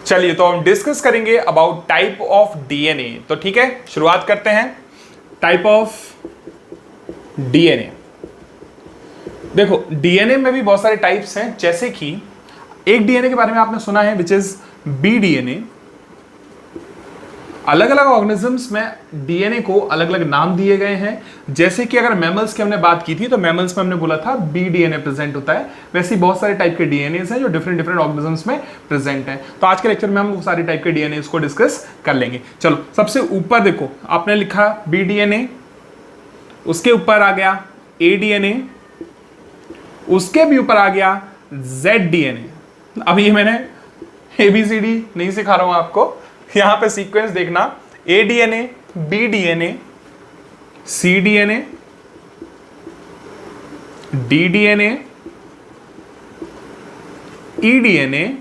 चलिए तो हम डिस्कस करेंगे अबाउट टाइप ऑफ डीएनए। तो ठीक है, शुरुआत करते हैं। Type of DNA. देखो डीएनए में भी बहुत सारे टाइप्स हैं, जैसे कि एक डीएनए के बारे में आपने सुना है विच इज बी डीएनए। अलग अलग ऑर्गेनिजम्स में डीएनए को अलग अलग नाम दिए गए हैं। जैसे कि अगर मैमल्स की हमने बात की थी तो मैमल्स में हमने बोला था बी डीएनए प्रेजेंट होता है। वैसे ही बहुत सारे टाइप के डीएनए हैं जो डिफरेंट डिफरेंट ऑर्गेनिजम्स में प्रेजेंट हैं। तो आज के लेक्चर में हम वो सारे टाइप के डीएनए को डिस्कस कर लेंगे। चलो सबसे ऊपर देखो, आपने लिखा बी डीएनए, उसके ऊपर आ गया ए डीएनए, उसके भी ऊपर आ गया जेड डीएनए। अब ये मैंने एबीसीडी नहीं सिखा रहा हूं आपको, यहां पे सीक्वेंस देखना, ए डीएनए, बी डीएनए, सी डीएनए, डी डीएनए, ई डीएनए,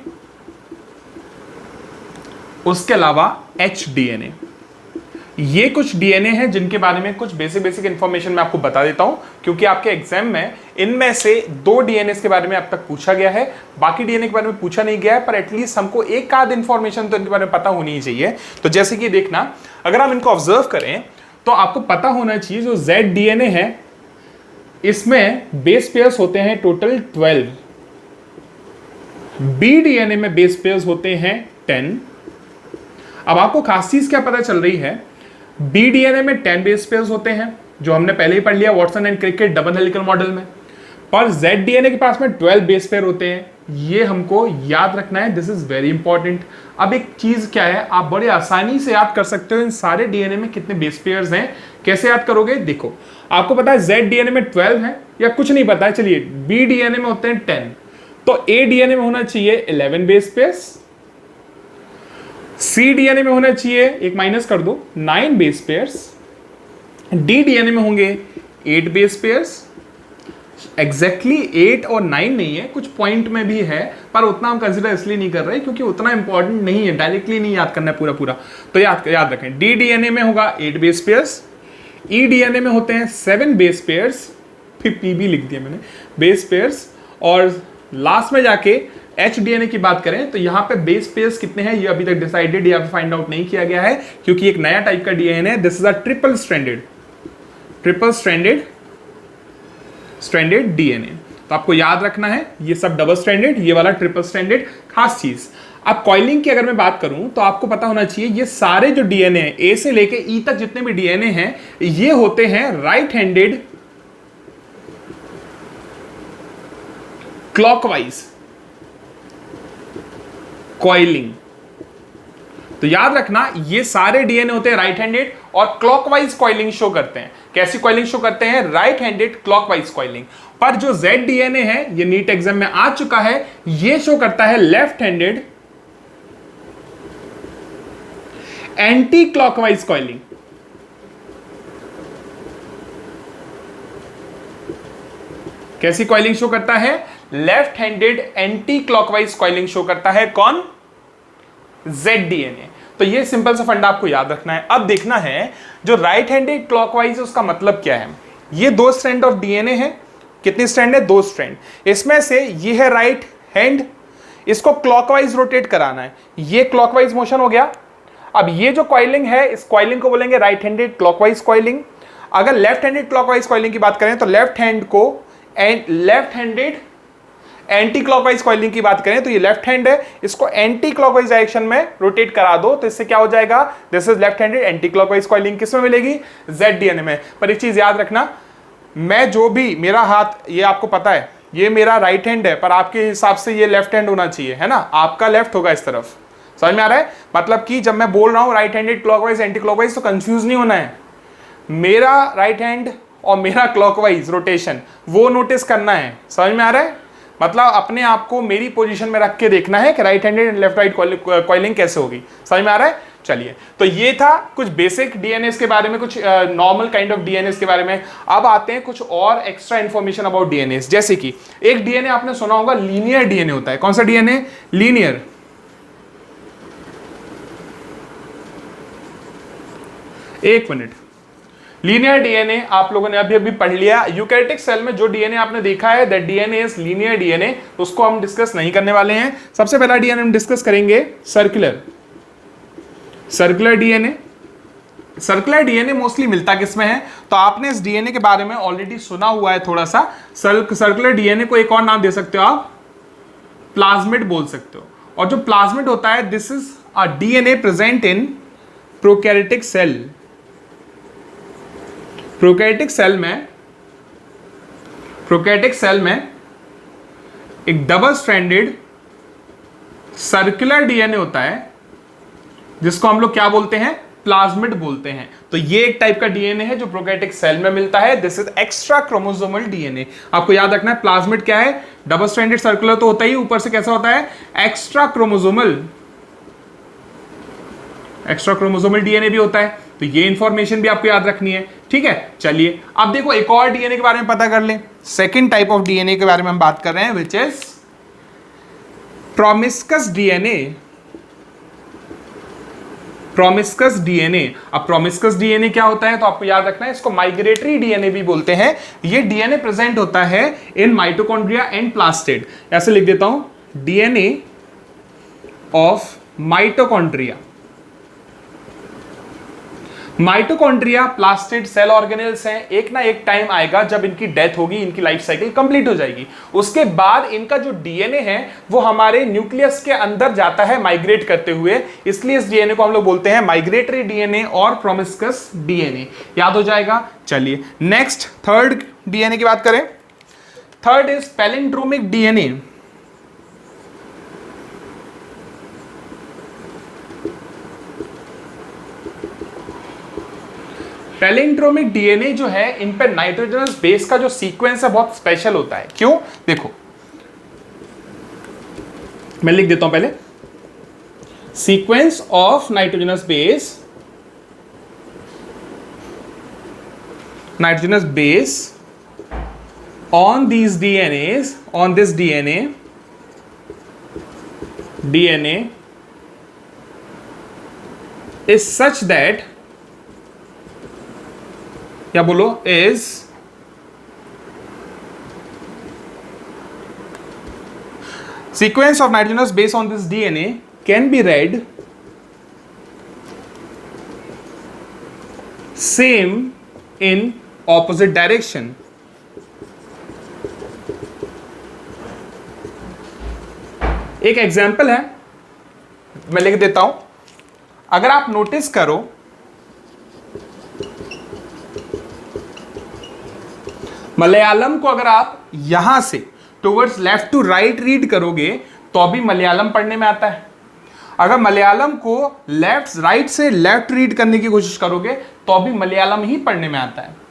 उसके अलावा एच डीएनए। ये कुछ डीएनए हैं जिनके बारे में कुछ बेसिक इंफॉर्मेशन मैं आपको बता देता हूं, क्योंकि आपके एग्जाम में इनमें से 2 डीएनए के बारे में अब तक पूछा गया है, बाकी डीएनए के बारे में पूछा नहीं गया है, पर एटलीस्ट हमको एक आध इंफॉर्मेशन तो इनके बारे में पता होनी ही चाहिए। तो जैसे कि देखना, अगर आप इनको ऑब्जर्व करें तो आपको पता होना चाहिए जो जेड डीएनए है इसमें बेस पेयर्स होते हैं टोटल 12, बी डीएनए में बेस पेयर्स होते हैं 10। अब आपको खास चीज क्या पता चल रही है, बी डीएनए में 10 बेस पेयर्स होते हैं जो हमने पहले ही पढ़ लिया वॉटसन एंड क्रिक के डबल हेलिकल मॉडल में, पर जेड डीएनए के पास में 12 बेस पेयर होते हैं। ये हमको याद रखना है, दिस इज वेरी इंपॉर्टेंट। अब एक चीज क्या है, आप बड़े आसानी से याद कर सकते हो इन सारे डीएनए में कितने बेस पेयर्स हैं। कैसे याद करोगे, देखो आपको पता है जेड डीएनए में 12 है या कुछ नहीं पता है, चलिए बी डीएनए में होते हैं 10, तो ए डीएनए में होना चाहिए 11 बेस पेयर्स, सी डीएनए में होना चाहिए, एक माइनस कर दो, 9 बेस पेयर्स, डी डीएनए में होंगे 8 बेस पेयर्स। एग्जैक्टली 8 और 9 नहीं है, कुछ पॉइंट में भी है, पर उतना हम कंसिडर इसलिए नहीं कर रहे क्योंकि उतना इंपॉर्टेंट नहीं है, डायरेक्टली नहीं याद करना है पूरा। तो याद रखें, डी डीएनए में होगा 8 बेस पेयर्स, ई डीएनए में होते हैं 7 बेस पेयर्स, फिर पी भी लिख दिया मैंने, बेस पेयर्स, और लास्ट में जाके एच डीएनए की बात करें तो यहां पे बेस पेयर्स कितने हैं ये अभी तक डिसाइडेड या फाइंड आउट नहीं किया गया है, क्योंकि एक नया टाइप का डीएनए है, this is a triple stranded DNA. तो आपको याद रखना है ये सब डबल स्ट्रैंडेड, ये वाला ट्रिपल स्ट्रैंडेड। खास चीज, अब कॉइलिंग की अगर मैं बात करूं तो आपको पता होना चाहिए ये सारे जो डीएनए हैं ए से लेके ई तक जितने भी डीएनए हैं ये होते हैं राइट हैंडेड क्लॉकवाइज कॉइलिंग। तो याद रखना ये सारे डीएनए होते हैं राइट हैंडेड और क्लॉकवाइज कॉइलिंग शो करते हैं। कैसी कॉइलिंग शो करते हैं, राइट हैंडेड क्लॉकवाइज कॉइलिंग। पर जो जेड डीएनए है, ये नीट एग्जाम में आ चुका है, ये शो करता है left handed anti clockwise coiling. कैसी कॉइलिंग शो करता है, left handed anti clockwise coiling show करता है कौन, जेड डीएनए। तो ये सिंपल सा फंडा आपको याद रखना है। अब देखना है जो राइट हैंडेड क्लॉकवाइज है उसका मतलब क्या है। ये 2 स्ट्रैंड ऑफ डीएनए है, कितनी स्ट्रैंड है, 2 स्ट्रैंड। इसमें से ये है राइट हैंड, इसको क्लॉकवाइज रोटेट कराना है, ये क्लॉकवाइज मोशन हो गया। अब ये जो कॉइलिंग है इस कॉइलिंग को बोलेंगे राइट हैंडेड क्लॉकवाइज कॉइलिंग। अगर लेफ्ट हैंडेड क्लॉकवाइज कॉइलिंग की बात करें तो left handed anti clockwise coiling की बात करें तो ये लेफ्ट हैंड है, इसको एंटी क्लॉकवाइज डायरेक्शन में रोटेट करा दो तो इससे क्या हो जाएगा, this is left handed anti clockwise coiling. किसमें मिलेगी, जेड डीएनए में। पर एक चीज याद रखना, मैं जो भी मेरा हाथ, ये आपको पता है ये मेरा राइट हैंड है, पर आपके हिसाब से ये लेफ्ट हैंड होना चाहिए, है ना, आपका लेफ्ट होगा इस तरफ। समझ में आ रहा है, मतलब कि जब मैं बोल रहा हूं right handed clockwise anti clockwise तो कंफ्यूज नहीं होना है, मेरा राइट हैंड और मेरा क्लॉकवाइज रोटेशन वो नोटिस करना है। समझ में आ रहा है, मतलब अपने आप को मेरी पोजीशन में रख के देखना है कि right handed and left right coiling कैसे होगी। समझ में आ रहा है, चलिए तो ये था कुछ बेसिक डीएनए के बारे में, कुछ नॉर्मल काइंड ऑफ डीएनए के बारे में। अब आते हैं कुछ और एक्स्ट्रा इंफॉर्मेशन अबाउट डीएनए। जैसे कि एक डीएनए आपने सुना होगा लीनियर डीएनए होता है। कौन सा डीएनए, लीनियर। एक मिनट, लीनियर डीएनए आप लोगों ने अभी अभी पढ़ लिया। यूकैरियोटिक सेल में जो डीएनए आपने देखा है that DNA is linear DNA, उसको हम डिस्कस नहीं करने वाले हैं। सबसे पहला डीएनए हम डिस्कस करेंगे circular DNA. Circular DNA mostly मिलता किसमें है, तो आपने इस डीएनए के बारे में ऑलरेडी सुना हुआ है थोड़ा सा। सर्कुलर डीएनए को एक और नाम दे सकते हो आप, प्लाज्मिड बोल सकते हो। और जो प्लाज्मिड होता है this is a DNA present in prokaryotic cell. Prokaryotic cell में एक डबल स्ट्रैंडेड सर्कुलर डीएनए होता है जिसको हम लोग क्या बोलते हैं, प्लाज्मिड बोलते हैं। तो ये एक टाइप का डीएनए है जो प्रोकैरियोटिक सेल में मिलता है। This is extra chromosomal DNA. आपको याद रखना है प्लाज्मिड क्या है, डबल स्ट्रैंडेड सर्कुलर तो होता ही, ऊपर से कैसा होता है, एक्स्ट्रा क्रोमोसोमल डीएनए भी होता है। तो ये इंफॉर्मेशन भी आपको याद रखनी है, ठीक है। चलिए अब देखो एक और डीएनए के बारे में पता कर लें। सेकेंड टाइप ऑफ डीएनए के बारे में हम बात कर रहे हैं विच इज प्रोमिस्कस डीएनए। प्रोमिस्कस डीएनए। अब प्रोमिस्कस डीएनए क्या होता है, तो आपको याद रखना है इसको माइग्रेटरी डीएनए भी बोलते हैं। ये डीएनए प्रेजेंट होता है इन माइटोकॉन्ड्रिया एंड प्लास्टिड। ऐसे लिख देता हूं, DNA of mitochondria. Mitochondria plastid cell organelles हैं। एक ना एक टाइम आएगा जब इनकी डेथ होगी, इनकी लाइफ साइकिल कंप्लीट हो जाएगी। उसके बाद इनका जो डीएनए है वो हमारे न्यूक्लियस के अंदर जाता है माइग्रेट करते हुए, इसलिए इस डीएनए को हम लोग बोलते हैं माइग्रेटरी डीएनए और प्रोमिस्कस डीएनए। याद हो जाएगा। चलिए नेक्स्ट थर्ड डीएनए की बात करें। Third is palindromic DNA. Palindromic DNA जो है इन पे नाइट्रोजनस बेस का जो सीक्वेंस है बहुत स्पेशल होता है। क्यों, देखो मैं लिख देता हूं पहले, sequence of nitrogenous base on these DNAs, on this DNA is such that, या बोलो is sequence of nitrogenous base on this DNA can be read same in opposite direction. एक एग्जाम्पल है, मैं लिख देता हूं। अगर आप नोटिस करो, मलयालम को अगर आप यहां से towards left to right read करोगे तो भी मलयालम पढ़ने में आता है। अगर मलयालम को लेफ्ट राइट से लेफ्ट रीड करने की कोशिश करोगे तो भी मलयालम ही पढ़ने में आता है।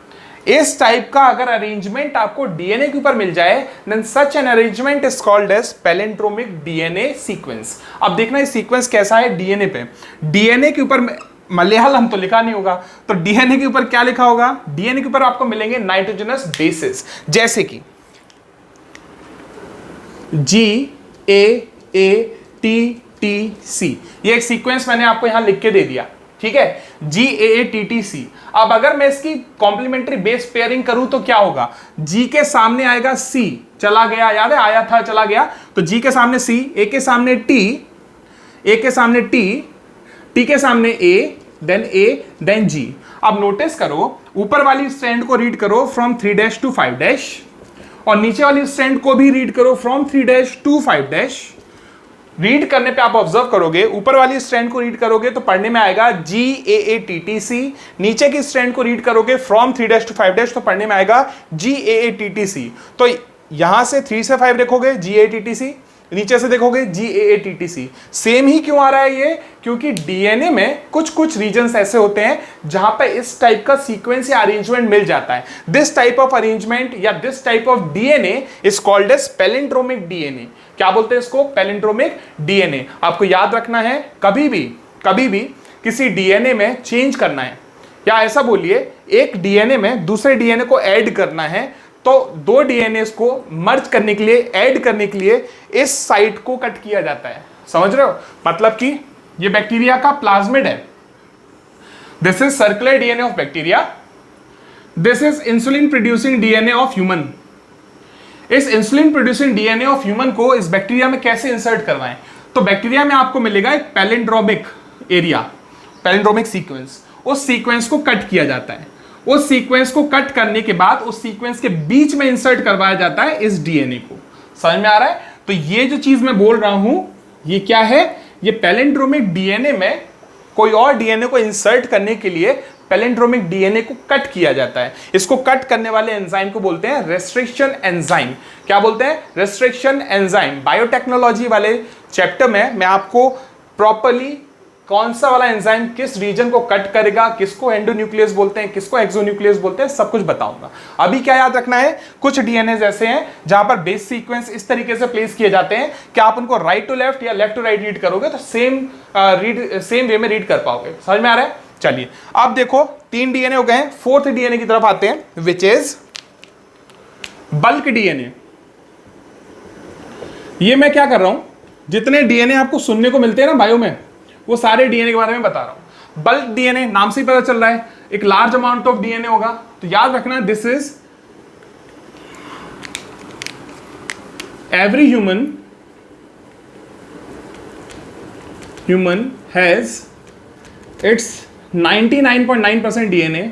इस टाइप का अगर अरेंजमेंट आपको डीएनए के ऊपर मिल जाए then such an arrangement is called as palindromic DNA sequence. अब देखना ये सीक्वेंस कैसा है डीएनए पे। डीएनए के ऊपर मलयालम तो लिखा नहीं होगा, तो डीएनए के ऊपर क्या लिखा होगा, डीएनए के ऊपर आपको मिलेंगे नाइट्रोजनस बेसिस, जैसे कि GAATTC। ये एक सीक्वेंस मैंने आपको यहां लिख के दे दिया, ठीक है, GAATTC। अब अगर मैं इसकी कॉम्प्लीमेंट्री बेस पेयरिंग करूं तो क्या होगा, G के सामने आएगा C, चला गया, याद है आया था चला गया, तो G के सामने C, A के सामने T, A के सामने T, T के सामने A, देन G। अब नोटिस करो, ऊपर वाली स्ट्रैंड को रीड करो फ्रॉम 3' टू 5' और नीचे वाली स्ट्रैंड को भी रीड करो फ्रॉम 3' टू 5'। रीड करने पे आप ऑब्जर्व करोगे, ऊपर वाली स्ट्रैंड को रीड करोगे तो पढ़ने में आएगा GAATTC, नीचे की स्ट्रैंड को रीड करोगे फ्रॉम 3' टू 5' तो पढ़ने में आएगा GAATTC। तो यहां से 3 से 5 देखोगे GAATTC, नीचे से देखोगे GAATTC। सेम ही क्यों आ रहा है ये, क्योंकि डीएनए में कुछ कुछ रीजन्स ऐसे होते हैं जहां पे इस टाइप का सीक्वेंस या अरेंजमेंट मिल जाता है। दिस टाइप ऑफ अरेंजमेंट या this type of DNA is called as palindromic DNA. क्या बोलते हैं इसको, पैलिंड्रोमिक डीएनए। आपको याद रखना है, कभी भी किसी डीएनए में चेंज करना है, या ऐसा बोलिए एक डीएनए में दूसरे डीएनए को ऐड करना है, तो 2 डीएनए को मर्ज करने के लिए, ऐड करने के लिए इस साइट को कट किया जाता है। समझ रहे हो, मतलब कि ये बैक्टीरिया का प्लाज्मिड है, this is circular DNA of bacteria this is insulin producing DNA of human. इस insulin producing DNA of human को इस बैक्टीरिया में कैसे इंसर्ट करवाएं? तो बैक्टीरिया में आपको मिलेगा एक पैलिंड्रोमिक एरिया, पैलिंड्रोमिक सीक्वेंस। उस सीक्वेंस को कट किया जाता है। उस सीक्वेंस को कट करने के बाद उस सीक्वेंस के बीच में इंसर्ट करवाया जाता है इस डीएनए को। समझ में आ रहा है? तो ये जो चीज मैं बोल रहा हूं ये क्या है? ये पैलिंड्रोमिक डीएनए में कोई और डीएनए को इंसर्ट करने के लिए पैलिंड्रोमिक डीएनए को कट किया जाता है। इसको कट करने वाले एंजाइम को बोलते हैं रेस्ट्रिक्शन एंजाइम। क्या बोलते हैं? Restriction enzyme. बायोटेक्नोलॉजी वाले चैप्टर में मैं आपको प्रॉपर्ली कौन सा वाला एंजाइम किस रीजन को कट करेगा, किसको एंडोन्यूक्लियस बोलते हैं, किसको एक्सोन्यूक्लियस बोलते हैं, सब कुछ बताऊंगा। अभी क्या याद रखना है, कुछ डीएनए ऐसे हैं जहां पर बेस सीक्वेंस इस तरीके से प्लेस किए जाते हैं कि आप उनको राइट टू लेफ्ट या लेफ्ट टू राइट रीड करोगे तो सेम वे में रीड कर पाओगे। समझ में आ रहा है? चलिए अब देखो 3 डीएनए हो गए हैं, 4th डीएनए की तरफ आते हैं, विच इज बल्क डीएनए। ये मैं क्या कर रहा हूं, जितने डीएनए आपको सुनने को मिलते हैं ना बायो में, वो सारे डीएनए के बारे में बता रहा हूं। बल्क डीएनए नाम से ही पता चल रहा है एक लार्ज अमाउंट ऑफ डीएनए होगा। तो याद रखना this is every human has its 99.9% DNA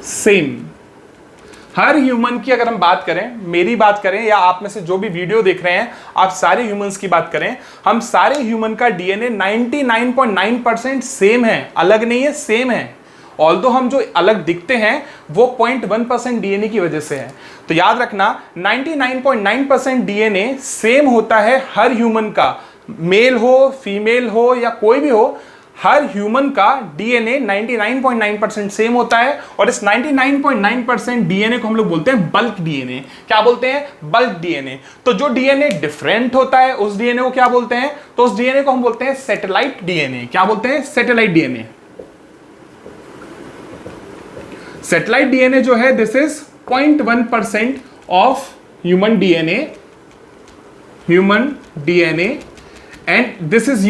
same. Her human की अगर हम बात करें, मेरी बात करें या आप में से जो भी वीडियो देख रहे हैं आप सारे ह्यूमंस की बात करें, हम सारे ह्यूमन का डीएनए 99.9% सेम है, अलग नहीं है, सेम है। ऑल्दो हम जो अलग दिखते हैं वो 0.1% डीएनए की वजह से है। तो याद रखना 99.9% डीएनए सेम होता है हर ह्यूमन का, मेल हो फीमेल हो या कोई भी हो, हर ह्यूमन का डीएनए 99.9% सेम होता है। और इस 99.9% डीएनए को हम लोग बोलते हैं बल्क डीएनए। क्या बोलते हैं? Bulk DNA. तो जो डीएनए डिफरेंट होता है उस डीएनए को क्या बोलते हैं? तो उस डीएनए को हम बोलते हैं सैटेलाइट डीएनए। क्या बोलते हैं? Satellite DNA. सैटेलाइट डीएनए जो है this is 0.1% of human DNA and this is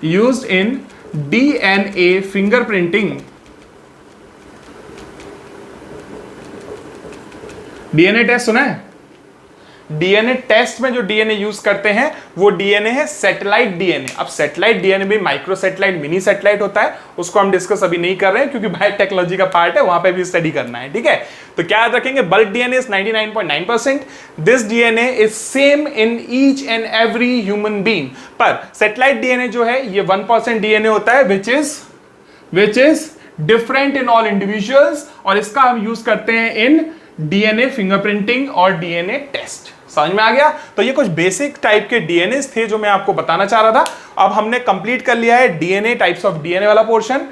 used in DNA fingerprinting। DNA test सुना है? डीएनए टेस्ट में जो डीएनए यूज करते हैं वो डीएनए है सैटेलाइट डीएनए। अब सैटेलाइट डीएनए भी माइक्रो सैटेलाइट, मिनी सैटेलाइट होता है, उसको हम डिस्कस अभी नहीं कर रहे हैं क्योंकि बायोटेक्नोलॉजी का पार्ट है, वहां पे भी स्टडी करना है। ठीक है, तो क्या याद रखेंगे? Bulk DNA is 99.9%। This DNA is same in each and every human being. पर सैटेलाइट डीएनए जो है ये 1% डीएनए होता है which is different in all individuals, और इसका हम यूज करते हैं इन डीएनए फिंगरप्रिंटिंग और डीएनए टेस्ट। समझ में आ गया? तो ये कुछ बेसिक टाइप के डीएनए थे जो मैं आपको बताना चाह रहा था। अब हमने कंप्लीट कर लिया है डीएनए, टाइप्स ऑफ डीएनए वाला पोर्शन।